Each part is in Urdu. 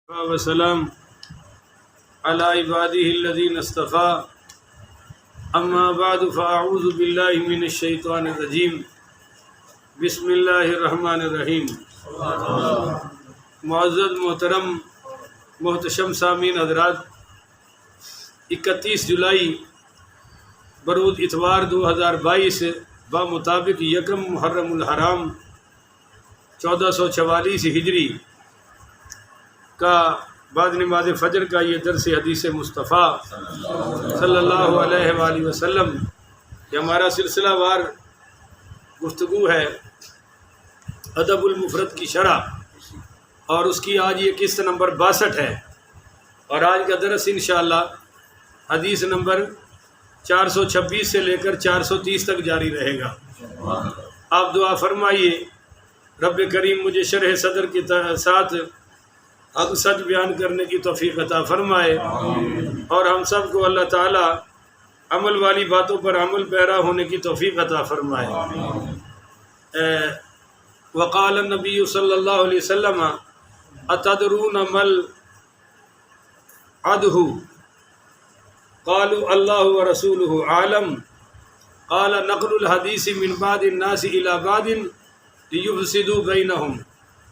وسلام على عباده الذين اصطفى اما بعد فاعوذ بالله من الشیطان الرجیم بسم اللہ الرحمن الرحیم۔ معزز محترم محتشم سامعین حضرات، 31 جولائی برود اتوار 2022 بمطابق یکم محرم الحرام 1444 ہجری کا بعد نماز فجر کا یہ درس حدیث مصطفیٰ صلی اللہ علیہ وآلہ وسلم، یہ ہمارا سلسلہ وار گفتگو ہے ادب المفرد کی شرح، اور اس کی آج یہ قسط نمبر 62 ہے، اور آج کا درس انشاءاللہ حدیث نمبر 426 سے لے کر 430 تک جاری رہے گا۔ آپ دعا فرمائیے رب کریم مجھے شرح صدر کے ساتھ حق سچ بیان کرنے کی توفیق عطا فرمائے، اور ہم سب کو اللہ تعالی عمل والی باتوں پر عمل پیرا ہونے کی توفیق عطا فرمائے۔ وقال النبی صلی اللہ علیہ وسلم اتدرون مل عدہ قالوا اللہ ورسولہ عالم قال نقل الحدیث من بعد الناس الى بعد لیفسدوا بینہم۔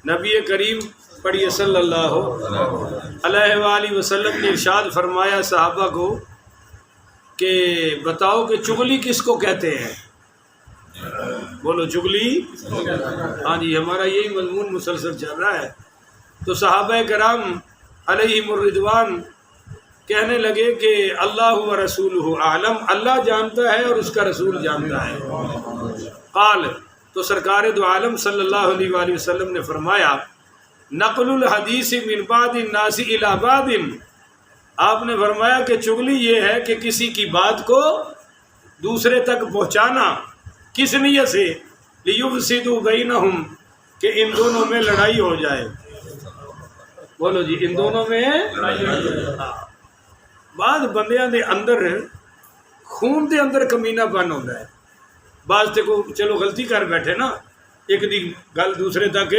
نبی کریم پڑھیے صلی اللہ علیہ وآلہ وسلم نے ارشاد فرمایا صحابہ کو کہ بتاؤ کہ چغلی کس کو کہتے ہیں؟ بولو چغلی؟ ہاں جی، ہمارا یہی مضمون مسلسل چل رہا ہے۔ تو صحابہ کرام علیہم الرضوان کہنے لگے کہ اللہ و رسولہ عالم، اللہ جانتا ہے اور اس کا رسول جانتا ہے۔ قال، تو سرکار دو عالم صلی اللہ علیہ وآلہ وسلم نے فرمایا نقل الحدیث من بعد الناس الی بعد، آپ نے فرمایا کہ چغلی یہ ہے کہ کسی کی بات کو دوسرے تک پہنچانا، کس نیت سے؟ لیفسدوا بینہم، کہ ان دونوں میں لڑائی ہو جائے۔ بولو جی، ان دونوں میں لڑائی ہو جائے۔ بعض بندیاں دے اندر خون دے اندر کمینہ پن ہوتا ہے، بعض تے کو چلو غلطی کر بیٹھے نا، ایک دی گل دوسرے تک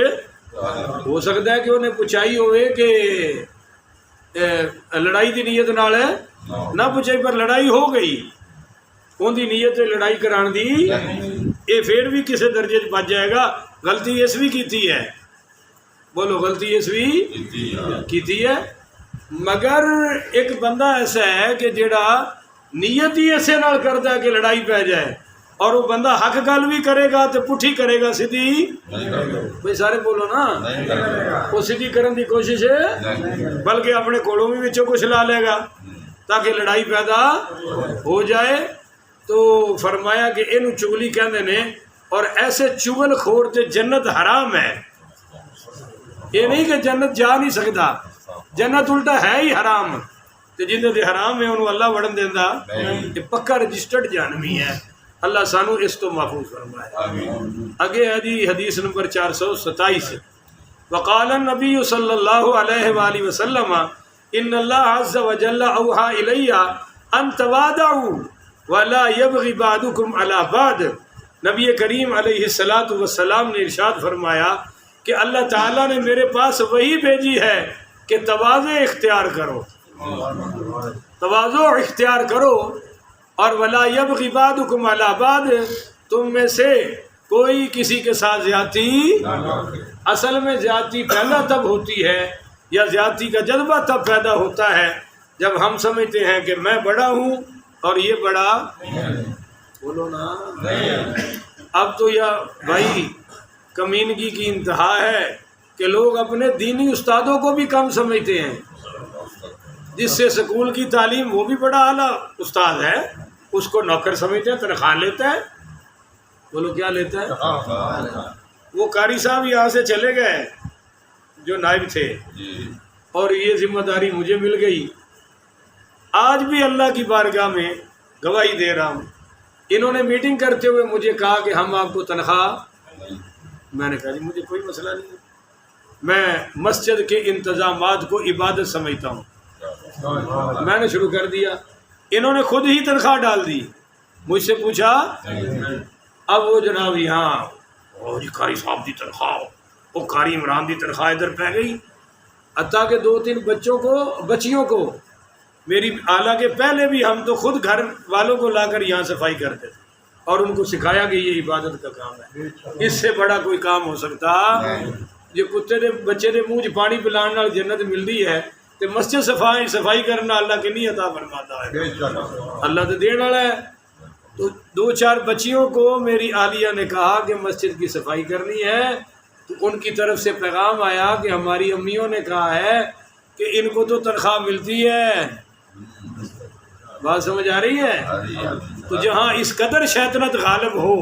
ہو سکتا ہے کہ انہیں پچھائی ہوئے کہ لڑائی دی نیت نال ہے نہ پچھائی، پر لڑائی ہو گئی، ان دی نیت لڑائی کران دی، یہ پھر بھی کسی درجے بچ جائے گا۔ غلطی اس بھی کیتی ہے، بولو غلطی اس بھی کیتی ہے، مگر ایک بندہ ایسا ہے کہ جڑا نیت ہی ایسے نال کرتا ہے کہ لڑائی پہ جائے، اور وہ بندہ حق گل بھی کرے گا تو پٹھی کرے گا، سیدھی بھائی سارے بولو نا، وہ سیدھی کرن دی کوشش ہے، بلکہ اپنے کولوں بھی وچوں کچھ لا لے گا تاکہ لڑائی پیدا ہو جائے۔ تو فرمایا کہ اینو چغلی کہندے نے، اور ایسے چغل خور تے جنت حرام ہے۔ یہ نہیں کہ جنت جا نہیں سکتا، جنت الٹا ہے ہی حرام، تے جنت دے حرام ہے انہوں اللہ وڑن دیندا، یہ پکا رجسٹرڈ جہنمی ہے۔ اللہ سانو اس تو محفوظ فرمائے۔ اگے ہے جی حدیث نمبر 427۔ وقال النبی صلی اللہ علیہ وآلہ وسلم ان اللہ عز وجل اوحى الی ان تواضعوا ولا یبغی بعضکم علی بعض۔ نبی کریم علیہ الصلوۃ والسلام نے ارشاد فرمایا کہ اللہ تعالیٰ نے میرے پاس وہی بھیجی ہے کہ تواضع اختیار کرو، تواضع اختیار کرو، اور ولا یبغی بعضکم علی بعض، تم میں سے کوئی کسی کے ساتھ زیادتی، اصل میں زیادتی پیدا تب ہوتی ہے، یا زیادتی کا جذبہ تب پیدا ہوتا ہے جب ہم سمجھتے ہیں کہ میں بڑا ہوں اور یہ بڑا، بولو نا۔ اب تو یا بھائی کمینگی کی انتہا ہے کہ لوگ اپنے دینی استادوں کو بھی کم سمجھتے ہیں، جس سے سکول کی تعلیم وہ بھی بڑا اعلیٰ استاد ہے، اس کو نوکر سمجھتے ہیں، تنخواہ لیتا ہے، بولو کیا لیتا ہے؟ وہ قاری صاحب یہاں سے چلے گئے جو نائب تھے، اور یہ ذمہ داری مجھے مل گئی۔ آج بھی اللہ کی بارگاہ میں گواہی دے رہا ہوں، انہوں نے میٹنگ کرتے ہوئے مجھے کہا کہ ہم آپ کو تنخواہ، میں نے کہا جی مجھے کوئی مسئلہ نہیں ہے، میں مسجد کے انتظامات کو عبادت سمجھتا ہوں۔ میں نے شروع کر دیا، انہوں نے خود ہی تنخواہ ڈال دی، مجھ سے پوچھا، اب وہ جناب یہاں جی قاری صاحب دی تنخواہ، وہ قاری عمران دی تنخواہ ادھر پہ گئی، حتیٰ کہ 2-3 بچیوں کو میری حالانکہ پہلے بھی ہم تو خود گھر والوں کو لا کر یہاں صفائی کرتے تھے اور ان کو سکھایا کہ یہ عبادت کا کام ہے، اس سے بڑا کوئی کام ہو سکتا؟ جو کتے دے بچے دے منہ 'چ پانی پلان نال جنت ملتی ہے تو مسجد صفائی کرنا اللہ کی نہیں عطا فرماتا ہے، اللہ تو دین والا ہے۔ تو 2-4 بچیوں کو میری عالیہ نے کہا کہ مسجد کی صفائی کرنی ہے، تو ان کی طرف سے پیغام آیا کہ ہماری امیوں نے کہا ہے کہ ان کو تو تنخواہ ملتی ہے۔ بات سمجھ آ رہی ہے؟ تو جہاں اس قدر شیطنت غالب ہو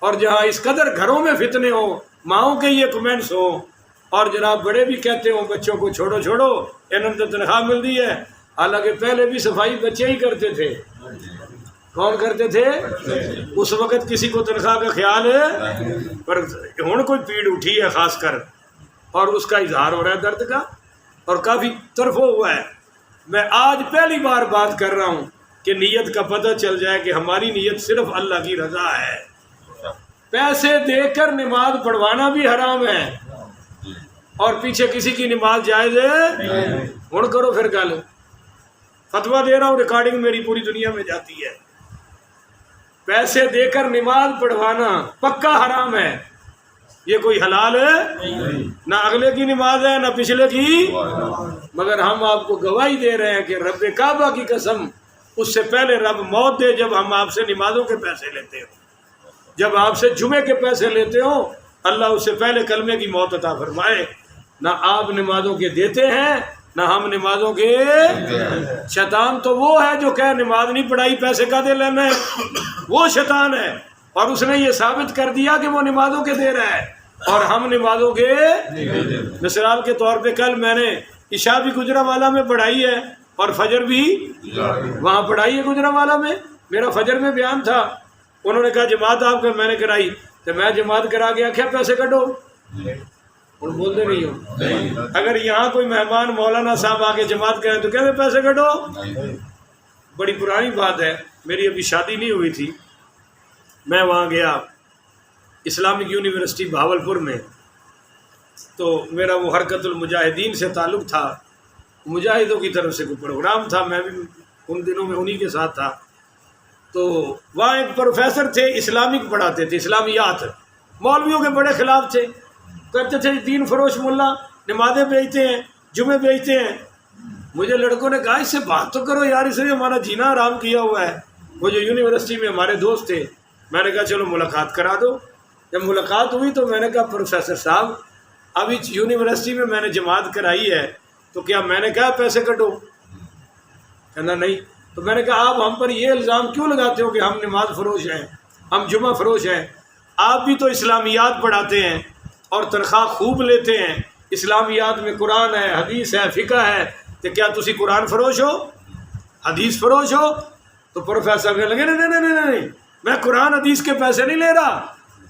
اور جہاں اس قدر گھروں میں فتنے ہوں، ماؤں کے یہ کمنٹس ہوں اور جناب بڑے بھی کہتے ہوں بچوں کو چھوڑو انہوں تو تنخواہ ملتی ہے، حالانکہ پہلے بھی صفائی بچے ہی کرتے تھے۔ کون کرتے تھے؟ اس وقت کسی کو تنخواہ کا خیال ہے، پر ہن کوئی پیڑ اٹھی ہے خاص کر اور اس کا اظہار ہو رہا ہے درد کا اور کافی طرفوں ہوا ہے۔ میں آج پہلی بار بات کر رہا ہوں کہ نیت کا پتہ چل جائے کہ ہماری نیت صرف اللہ کی رضا ہے۔ پیسے دے کر نماز پڑھوانا بھی حرام ہے اور پیچھے کسی کی نماز جائز ہے؟ ہن کرو پھر گل، فتویٰ دے رہا ہوں، ریکارڈنگ میری پوری دنیا میں جاتی ہے۔ پیسے دے کر نماز پڑھوانا پکا حرام ہے، یہ کوئی حلال ہے؟ نہ اگلے کی نماز ہے نہ پچھلے کی، مگر ہم آپ کو گواہی دے رہے ہیں کہ رب کعبہ کی قسم اس سے پہلے رب موت دے جب ہم آپ سے نمازوں کے پیسے لیتے ہوں، جب آپ سے جمعے کے پیسے لیتے ہوں، اللہ اس سے پہلے کلمے کی موت عطا فرمائے۔ نہ آپ نمازوں کے دیتے ہیں نہ ہم نمازوں کے۔ شیطان تو وہ ہے جو کہ نماز نہیں پڑھائی پیسے کا دے لینا ہے، وہ شیطان ہے، اور اس نے یہ ثابت کر دیا کہ وہ نمازوں کے دے رہا ہے اور ہم نمازوں کے۔ مثال کے طور پہ کل میں نے عشاء بھی گجرانوالہ میں پڑھائی ہے اور فجر بھی وہاں پڑھائی ہے گجرانوالہ میں، میرا فجر میں بیان تھا، انہوں نے کہا جماعت آپ کا، میں نے کرائی تو میں جماعت کرا گیا، کیا پیسے کٹو؟ اور بولتے نہیں ہو۔ اگر یہاں کوئی مہمان مولانا صاحب آ کے جماعت کریں تو کہتے پیسے کٹو؟ بڑی پرانی بات ہے، میری ابھی شادی نہیں ہوئی تھی، میں وہاں گیا اسلامک یونیورسٹی بہاولپور میں، تو میرا وہ حرکت المجاہدین سے تعلق تھا، مجاہدوں کی طرف سے کوئی پروگرام تھا، میں بھی ان دنوں میں انہی کے ساتھ تھا۔ تو وہاں ایک پروفیسر تھے، اسلامک پڑھاتے تھے، اسلامیات، مولویوں کے بڑے خلاف تھے، کہتے تھے دین فروش ملا، نمازیں بیچتے ہیں، جمعے بیچتے ہیں۔ مجھے لڑکوں نے کہا اس سے بات تو کرو یار، اس نے ہمارا جینا آرام کیا ہوا ہے۔ وہ جو یونیورسٹی میں ہمارے دوست تھے، میں نے کہا چلو ملاقات کرا دو۔ جب ملاقات ہوئی تو میں نے کہا پروفیسر صاحب ابھی یونیورسٹی میں نے جماعت کرائی ہے تو کیا میں نے کہا پیسے کٹو؟ کہنا نہیں۔ تو میں نے کہا آپ ہم پر یہ الزام کیوں لگاتے ہو کہ ہم نماز فروش ہیں، ہم جمعہ فروش ہیں؟ آپ بھی تو اسلامیات پڑھاتے ہیں اور تنخواہ خوب لیتے ہیں، اسلامیات میں قرآن ہے، حدیث ہے، فقہ ہے، تو کیا تسی قرآن فروش ہو، حدیث فروش ہو؟ تو پروفیسر کہنے لگے نہیں، میں قرآن حدیث کے پیسے نہیں لے رہا،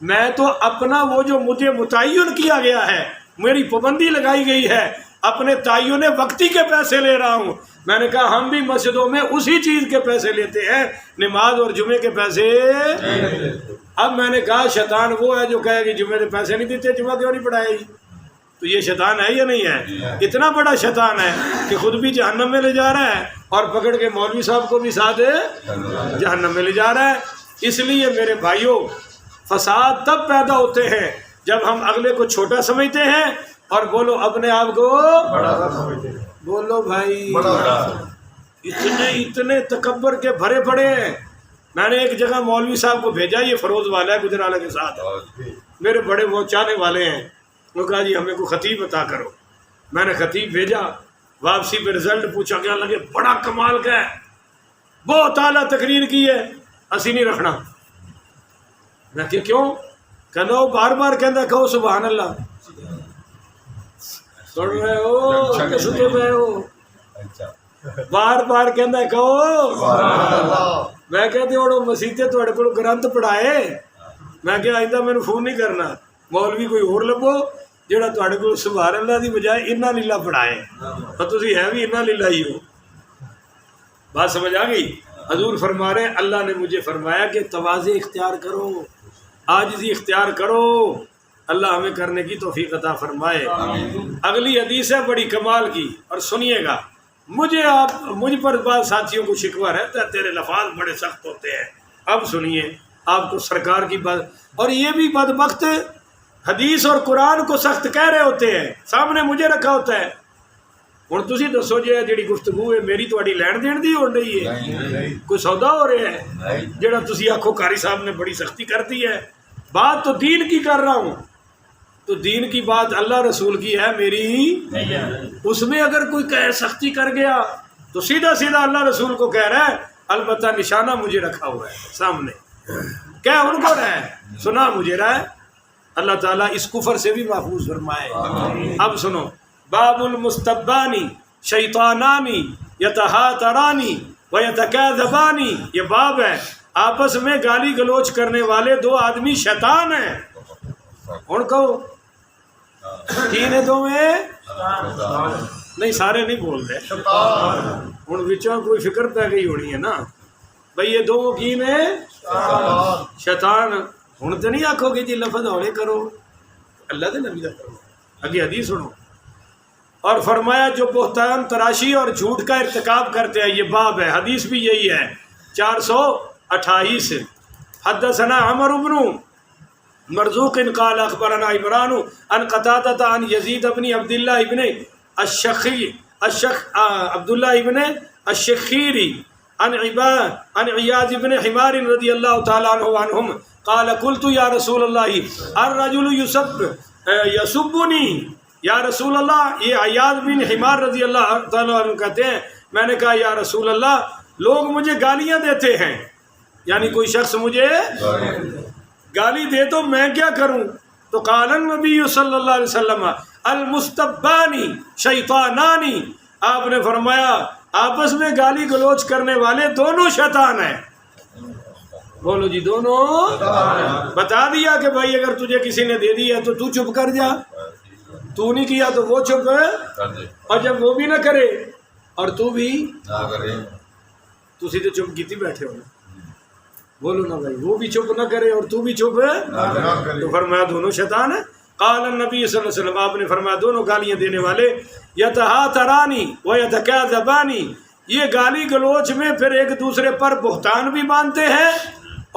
میں تو اپنا وہ جو مجھے متعین کیا گیا ہے، میری پابندی لگائی گئی ہے، اپنے تعین وقتی کے پیسے لے رہا ہوں۔ میں نے کہا ہم بھی مسجدوں میں اسی چیز کے پیسے لیتے ہیں، نماز اور جمعے کے پیسے۔ اب میں نے کہا شیطان وہ ہے جو کہے کہ جمعے کے پیسے نہیں دیتے، جمعہ کیوں نہیں پڑھائے گی؟ تو یہ شیطان ہے یا نہیں ہے؟ اتنا بڑا شیطان ہے کہ خود بھی جہنم میں لے جا رہا ہے اور پکڑ کے مولوی صاحب کو بھی ساتھ جہنم میں لے جا رہا ہے۔ اس لیے میرے بھائیوں، فساد تب پیدا ہوتے ہیں جب ہم اگلے کو چھوٹا سمجھتے ہیں اور بولو اپنے آپ کو بولو بھائی، اتنے تکبر کے بھرے پڑے ہیں۔ میں نے ایک جگہ مولوی صاحب کو بھیجا، یہ فروز والا ہے گجرانوالہ کے ساتھ، میرے بڑے وہ چاہنے والے ہیں، وہ کہا جی ہمیں کو خطیب عطا کرو۔ میں نے خطیب بھیجا، واپسی پہ رزلٹ پوچھا، کیا لگے بڑا کمال کا ہے، بہت اعلیٰ تقریر کی ہے، اسی نہیں رکھنا۔ میں کہ کیوں؟ کہنا وہ بار بار کہنا کہو سبحان اللہ، سن رہے ہو کہ ستے پہ ہو، بار بار کہنا کہو۔ میں کہتے ہوں مسیطے تھوڑے کو گرنتھ پڑھائے، میں کہ آئندہ میں نے فون نہیں کرنا، مولوی کوئی اور لبو جہاں تھوڑے کو سبحان اللہ دی بجائے انا لیلہ پڑھائے، تو تسی ہے بھی انا لیلہ ہی ہو۔ بات سمجھ آ گئی؟ حضور فرما رہے ہیں اللہ نے مجھے فرمایا کہ تواضع اختیار کرو، عاجزی اختیار کرو، اللہ ہمیں کرنے کی توفیق عطا فرمائے۔ اگلی حدیث ہے بڑی کمال کی، اور سنیے گا۔ مجھ پر بعض ساتھیوں کو شکوہ رہتا ہے تیرے لفاظ بڑے سخت ہوتے ہیں۔ اب سنیے آپ کو سرکار کی بات، اور یہ بھی بدبخت حدیث اور قرآن کو سخت کہہ رہے ہوتے ہیں، سامنے مجھے رکھا ہوتا ہے۔ ہوں تسی دسو جی گفتگو ہے میری تہاڈی لین دین دی ہو رہی ہے، کوئی سودا ہو رہا ہے جڑا تسی آکھو قاری صاحب نے بڑی سختی کر دی ہے؟ بات تو دین کی کر رہا ہوں، تو دین کی بات اللہ رسول کی ہے میری، اس میں اگر کوئی سختی کر گیا تو سیدھا سیدھا اللہ رسول کو کہہ رہا ہے، البتہ نشانہ مجھے رکھا ہوا ہے سامنے، کیا ان کو رہا ہے سنا مجھے رہا ہے۔ اللہ تعالیٰ اس کفر سے بھی محفوظ فرمائے۔ اب سنو، باب المستبانی شیطانانی یتہاترانی ویتکاذبانی، یہ باب ہے آپس میں گالی گلوچ کرنے والے دو آدمی شیطان ہیں۔ اور کہو تین دو میں نہیں، سارے نہیں بول رہے، ہوں بچوں کوئی فکر پہ گئی ہونی ہے نا بھئی یہ دو کی نے شیطان۔ ہوں تو نہیں آکھو گے جی لفظ ہولے کرو، اللہ دے نبی دا کرو۔ اگے حدیث سنو، اور فرمایا جو بہتان تراشی اور جھوٹ کا ارتکاب کرتے ہیں، یہ باب ہے، حدیث بھی یہی ہے 428۔ حدثنا عمر بن مرزوق قال اخبرنا عمران عن قتادة عن يزيد بن عبد الله بن عبد الله بن الشخيري عن عياض بن حمار رضي الله تعالى عنه عنهم قال قلت يا رسول الله الرجل يسبني، یا رسول اللہ، یہ عیاض بن حمار رضی اللہ تعالیٰ عنہ کہتے ہیں میں نے کہا یا رسول اللہ لوگ مجھے گالیاں دیتے ہیں، یعنی کوئی شخص مجھے گالی دے تو میں کیا کروں؟ تو قال النبی صلی اللہ علیہ وسلم المستبانی شیطانانی، آپ نے فرمایا آپس میں گالی گلوچ کرنے والے دونوں شیطان ہیں۔ بولو جی دونوں، بتا دیا کہ بھائی اگر تجھے کسی نے دے دی ہے تو تو چپ کر جا، تو نہیں کیا تو وہ چپ ہے، اور جب وہ بھی نہ کرے اور تو بھی نہ کرے، تو سیدھے چپ کیتی بیٹھے ہو نا، بولو نا بھائی، وہ بھی چپ نہ کرے اور تو بھی چپ ہے، تو فرمایا دونوں شیطان ہیں۔ قال النبی صلی اللہ علیہ وسلم، آپ نے فرمایا دونوں گالیاں دینے والے یتہاترانی و یتکاذبانی، یہ گالی گلوچ میں پھر ایک دوسرے پر بہتان بھی باندھتے ہیں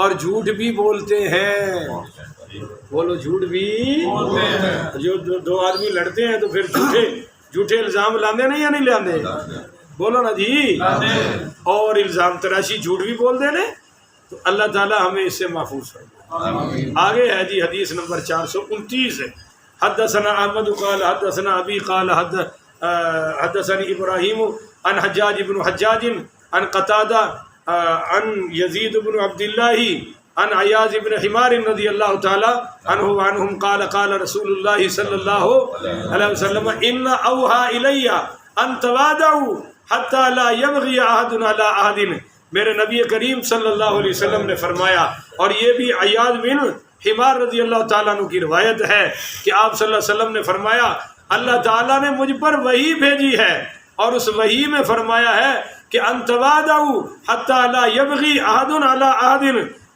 اور جھوٹ بھی بولتے ہیں۔ بولو جھوٹ بھی بولتے ہیں، جو دو آدمی لڑتے ہیں تو پھر جھوٹے الزام لاندے نہیں یا نہیں لاندے؟ بولو نا جی، اور الزام تراشی جھوٹ بھی بول دینے، تو اللہ تعالی ہمیں اس سے محفوظ فرمائے۔ آگے ہے جی حدیث نمبر 429 ہے۔ حدثنا احمد قال حدثنا ابی قال حدثني ابراہیم عن حجاج بن حجاج عن قتادہ عن یزید بن عبد اللہ عن عیاض بن حمار رضی اللہ تعالی عنہ عنہم قال قال رسول اللہ صلی اللہ علیہ وسلم ان اوحى الی ان تواضعوا حتى لا يبغي احد على احد، میرے نبی کریم صلی اللہ علیہ وسلم نے فرمایا، اور یہ بھی عیاض بن حمار رضی اللہ تعالیٰ عنہ کی روایت ہے کہ آپ صلی اللہ علیہ وسلم نے فرمایا اللہ تعالیٰ نے مجھ پر وحی بھیجی ہے، اور اس وحی میں فرمایا ہے کہ ان تواضعوا حتى لا يبغي احد على احد،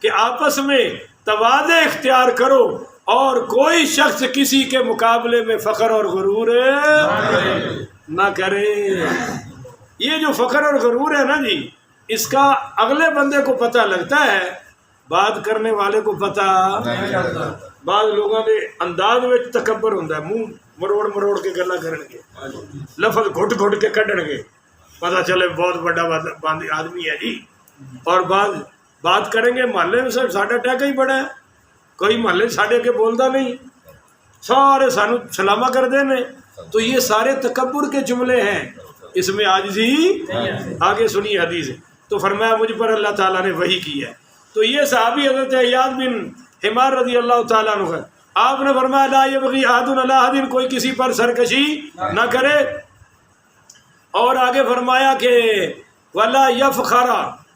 کہ آپس میں تواضع اختیار کرو اور کوئی شخص کسی کے مقابلے میں فخر اور غرور نہ کرے۔ یہ جو فخر اور غرور ہے نا جی، اس کا اگلے بندے کو پتہ لگتا ہے، بات کرنے والے کو پتہ نہیں لگتا۔ بعض لوگوں کے انداز میں تکبر ہوتا ہے، منہ مروڑ مروڑ کے گلا کرن گے، لفظ گھٹ گھٹ کے کڈن گے، پتہ چلے بہت بڑا باندھی آدمی ہے جی، اور بعض بات کریں گے محلے میں سب ساڈا ٹیکا ہی بڑا ہے، کوئی محلے ساڈے کے بولتا نہیں، سارے سانو سلامہ کر دینے، تو یہ سارے تکبر کے جملے ہیں، اس میں عاجزی۔ آگے سنیے حدیث، تو فرمایا مجھ پر اللہ تعالیٰ نے وحی کی ہے۔ تو یہ صحابی حضرت عیاض بن حمار رضی اللہ تعالیٰ عنہ ہے، آپ نے فرمایا لا یبغی احد علی احد، کوئی کسی پر سرکشی نہ کرے، اور آگے فرمایا کہ ولا یفخر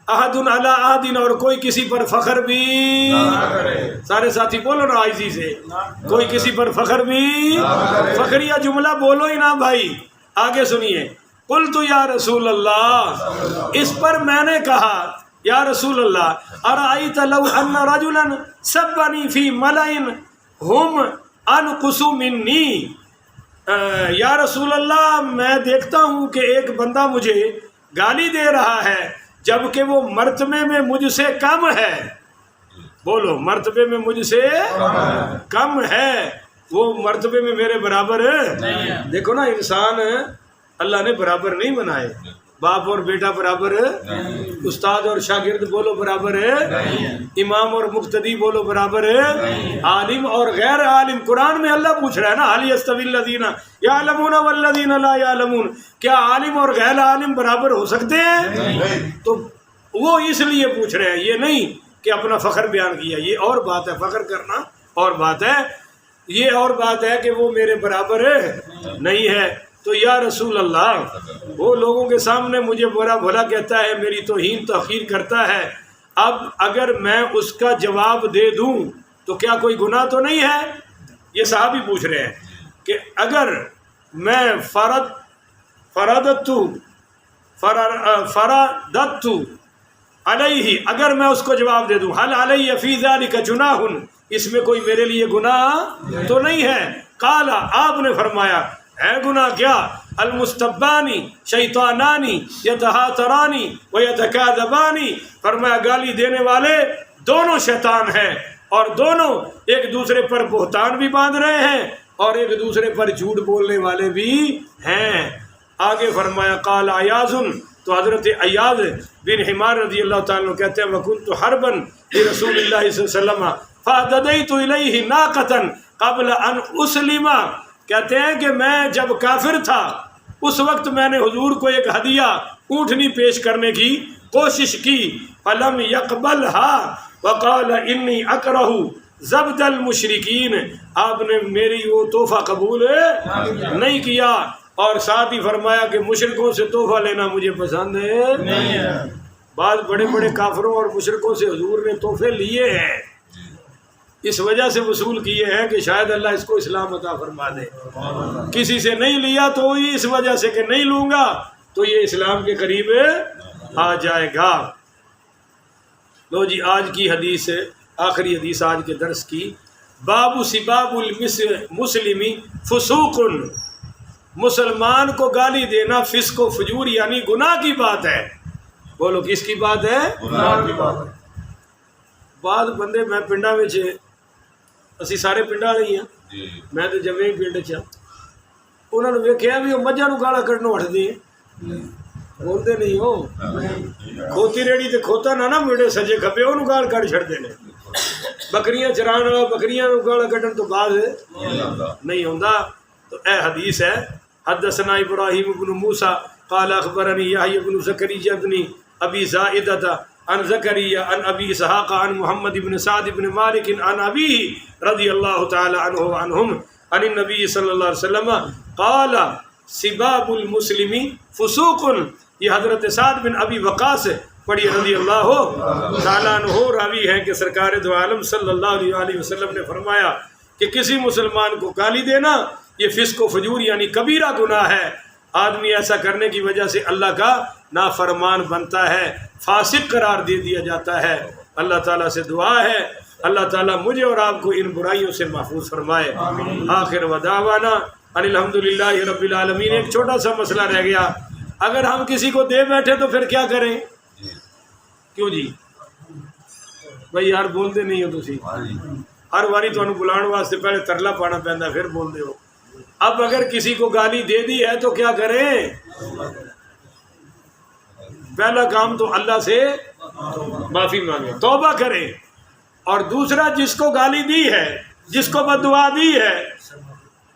احد علی احد، اور کوئی کسی پر فخر بھی نہ کرے۔ سارے ساتھی بولو نا عاجزی سے، کوئی کسی پر فخر بھی، فخریہ جملہ بولو ہی نہ بھائی۔ آگے سنیے، قلت یا رسول اللہ، اس پر میں نے کہا یا رسول اللہ ارأیت لو ان رجلا سبنی فی ملئ ہم انقص منی، یا رسول اللہ میں دیکھتا ہوں کہ ایک بندہ مجھے گالی دے رہا ہے جبکہ وہ مرتبے میں مجھ سے کم ہے. بولو، مرتبے میں مجھ سے کم ہے، وہ مرتبے میں میرے برابر ہے. دیکھو نا، انسان اللہ نے برابر نہیں بنائے. باپ اور بیٹا برابر ہے، استاد اور شاگرد بولو برابر ہے، امام اور مقتدی بولو برابر ہے، عالم اور غیر عالم. قرآن میں اللہ پوچھ رہا ہے نا، هل يستوي الذين يعلمون والذين لا يعلمون، کیا عالم اور غیر عالم برابر ہو سکتے ہیں؟ تو وہ اس لیے پوچھ رہے ہیں، یہ نہیں کہ اپنا فخر بیان کیا. یہ اور بات ہے، فخر کرنا اور بات ہے، یہ اور بات ہے کہ وہ میرے برابر نہیں ہے. تو یا رسول اللہ، وہ لوگوں کے سامنے مجھے برا بھلا کہتا ہے، میری توہین تحقیر کرتا ہے، اب اگر میں اس کا جواب دے دوں تو کیا کوئی گناہ تو نہیں ہے؟ یہ صحابی پوچھ رہے ہیں کہ اگر میں فرادت علیہ، اگر میں اس کو جواب دے دوں، حل علیہ فی ذلک جناح، اس میں کوئی میرے لیے گناہ تو نہیں ہے. قال، آپ نے فرمایا، ہے گناہ کیا؟ المستبانی شیطانانی یتہاترانی ویتکاذبانی، فرمایا گالی دینے والے دونوں شیطان ہیں اور دونوں ایک دوسرے پر بہتان بھی باندھ رہے ہیں اور ایک دوسرے پر جھوٹ بولنے والے بھی ہیں. آگے فرمایا قال عیاض، تو حضرت عیاض بن حمار رضی اللہ تعالیٰ عنہ کہتے ہیں وَكُنْتُ حَرْبًا لِرَسُولِ اللَّهِ صلی اللہ علیہ وسلم فَأَدَدَيْتُ إِلَيْهِ نَاقَةً قَبْلَ أَنْ أُسْلِمَ، کہتے ہیں کہ میں جب کافر تھا اس وقت میں نے حضور کو ایک ہدیہ اونٹنی پیش کرنے کی کوشش کی، فَلَمْ يَقْبَلْهَا وَقَالَ إِنِّي أَكْرَهُ زَبْدَ الْمُشْرِكِينَ، آپ نے میری وہ تحفہ قبول نہیں کیا اور ساتھ ہی فرمایا کہ مشرکوں سے تحفہ لینا مجھے پسند ہے. بعض بڑے بڑے کافروں اور مشرکوں سے حضور نے تحفے لیے ہیں، اس وجہ سے وصول کیے ہیں کہ شاید اللہ اس کو اسلام عطا فرما دے. کسی سے نہیں لیا تو اس وجہ سے کہ نہیں لوں گا تو یہ اسلام کے قریب آ جائے گا. لو جی، آج کی حدیث، آخری حدیث آج کے درس کی، باب سباب المسلم فسوق، مسلمان کو گالی دینا فسق و فجور یعنی گناہ کی بات ہے. بولو، کس کی بات ہے؟ گناہ کی بات ہے. بعض بندے، میں پنڈا وچ، اسی سارے پنڈا والے ہی ہیں، میں تو جمے پنڈ چ، انہوں نے ویکھیا بھی وہ مجھاں نوں گالا کڈنوں ہٹدے بولتے نہیں ہو. کھوتی ریڑی تے کھوتا نہ مڑے سجے کھبے انہوں گال کڈ چھڑدے نے. بکریاں چران والا بکریاں نوں گالا کڈن تو بعد نہیں ہوندا. تو اے حدیث ہے، حدثنا ابراہیم بن موسیٰ قال اخبرنی یحییٰ بن زکریا بن ابی زائدۃ عن زکریا عن ابی اسحاق عن محمد بن سعد بن مالک عن ابیہ رضی اللہ تعالی عنہ وعنہم عن النبی صلی اللہ علیہ وسلم قال سباب المسلم فسوق. یہ حضرت سعد بن ابی وقاص پڑھی رضی اللہ تعالیٰ عنہ راوی ہیں کہ سرکار دو عالم صلی اللہ علیہ وسلم نے فرمایا کہ کسی مسلمان کو گالی دینا یہ فسق و فجور یعنی کبیرہ گناہ ہے. آدمی ایسا کرنے کی وجہ سے اللہ کا نافرمان بنتا ہے، فاسق قرار دے دیا جاتا ہے. اللہ تعالیٰ سے دعا ہے اللہ تعالیٰ مجھے اور آپ کو ان برائیوں سے محفوظ فرمائے. آخر ودعوانا ان الحمدللہ رب العالمین. ایک چھوٹا سا مسئلہ رہ گیا، اگر ہم کسی کو دے بیٹھے تو پھر کیا کریں؟ کیوں جی بھائی یار بولتے نہیں ہو تسی، ہر واری تو بلان واسطے پہلے ترلا پانا پہنتا پھر بولتے ہو. اب اگر کسی کو گالی دے دی ہے تو کیا کریں؟ پہلا کام تو اللہ سے معافی مانگے، توبہ کریں. اور دوسرا، جس کو گالی دی ہے، جس کو بددعا دی ہے،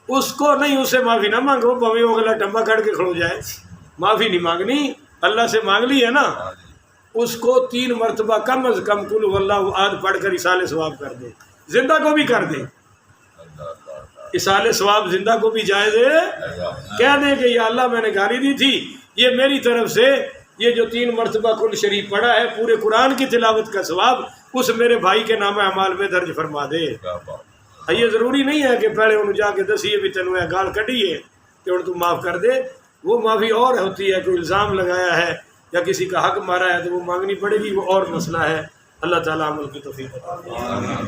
اس کو نہیں، اس سے معافی نہ مانگو. بھویں وہ گلا ٹمبا کٹ کے کھڑو جائے، معافی نہیں مانگنی، اللہ سے مانگ لی ہے نا. اس کو 3 مرتبہ کم از کم قل هو اللہ احد پڑھ کر اصال ثواب کر دے. زندہ کو بھی کر دے، اصال ثواب زندہ کو بھی جائز ہے. کہہ دیں کہ یا اللہ میں نے گالی دی تھی، یہ میری طرف سے یہ جو 3 مرتبہ کل شریف پڑھا ہے پورے قرآن کی تلاوت کا ثواب اس میرے بھائی کے نام اعمال میں درج فرما دے. یہ ضروری نہیں ہے کہ پہلے انہوں جا کے دسیے بھی تینوں گال کٹی ہے کہ اور تو معاف کر دے. وہ معافی اور ہوتی ہے، کوئی الزام لگایا ہے یا کسی کا حق مارا ہے تو وہ مانگنی پڑے گی، وہ اور مسئلہ ہے. اللہ تعالیٰ عمل کی توفیق عطا فرمائے.